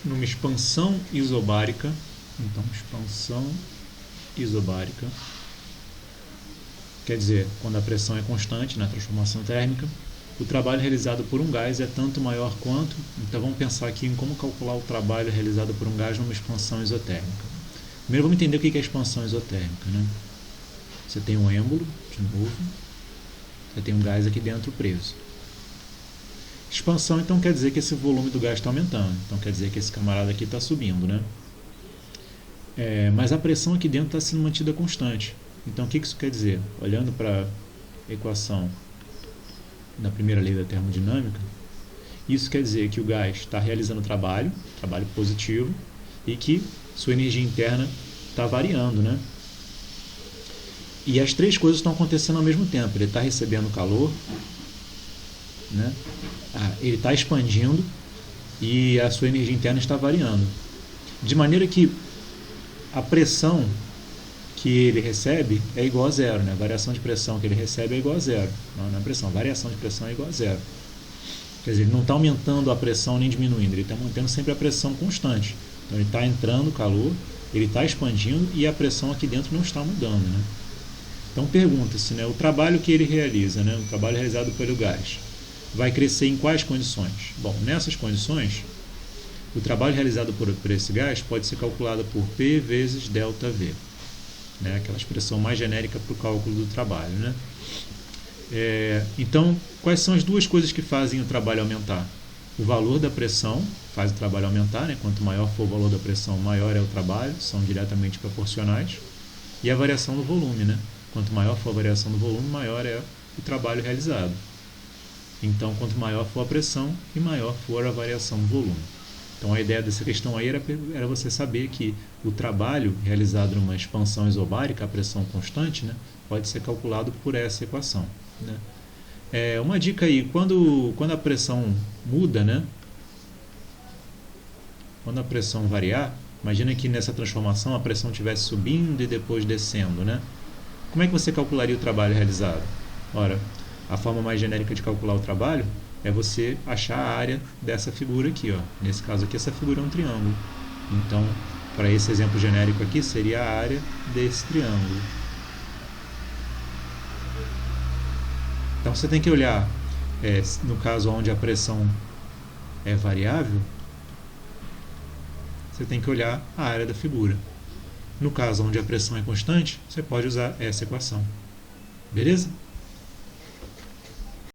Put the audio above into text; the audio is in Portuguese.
numa expansão isobárica. Então, expansão isobárica quer dizer, quando a pressão é constante na transformação térmica, o trabalho realizado por um gás é tanto maior quanto. Então vamos pensar aqui em como calcular o trabalho realizado por um gás numa expansão isotérmica. Primeiro vamos entender o que é expansão isotérmica, né? Você tem um êmbolo, de novo, você tem um gás aqui dentro preso. Expansão então quer dizer que esse volume do gás está aumentando, então quer dizer que esse camarada aqui está subindo, né? Mas a pressão aqui dentro está sendo mantida constante. Então o que isso quer dizer? Olhando para a equação da primeira lei da termodinâmica, isso quer dizer que o gás está realizando trabalho positivo, e que sua energia interna está variando, né? E as três coisas estão acontecendo ao mesmo tempo. Ele está recebendo calor, né? Ele está expandindo e a sua energia interna está variando. De maneira que a pressão que ele recebe é igual a zero, né? A variação de pressão que ele recebe é igual a zero. Não é pressão, a variação de pressão é igual a zero. Quer dizer, ele não está aumentando a pressão nem diminuindo, ele está mantendo sempre a pressão constante. Então ele está entrando calor, ele está expandindo e a pressão aqui dentro não está mudando, né? Então pergunta-se, né, o trabalho que ele realiza, né, o trabalho realizado pelo gás, vai crescer em quais condições? Bom, nessas condições, o trabalho realizado por esse gás pode ser calculado por P vezes ΔV, né, aquela expressão mais genérica para o cálculo do trabalho, né? Então, quais são as duas coisas que fazem o trabalho aumentar? O valor da pressão faz o trabalho aumentar, né? Quanto maior for o valor da pressão, maior é o trabalho, são diretamente proporcionais. E a variação do volume, né? Quanto maior for a variação do volume, maior é o trabalho realizado. Então, quanto maior for a pressão e maior for a variação do volume. Então, a ideia dessa questão aí era você saber que o trabalho realizado numa expansão isobárica, a pressão constante, né, pode ser calculado por essa equação, né? Uma dica aí, quando a pressão muda, né, quando a pressão variar, imagina que nessa transformação a pressão estivesse subindo e depois descendo, né? Como é que você calcularia o trabalho realizado? Ora, a forma mais genérica de calcular o trabalho é você achar a área dessa figura aqui, ó. Nesse caso aqui, essa figura é um triângulo. Então, para esse exemplo genérico aqui, seria a área desse triângulo. Então, você tem que olhar, no caso onde a pressão é variável, você tem que olhar a área da figura. No caso onde a pressão é constante, você pode usar essa equação. Beleza?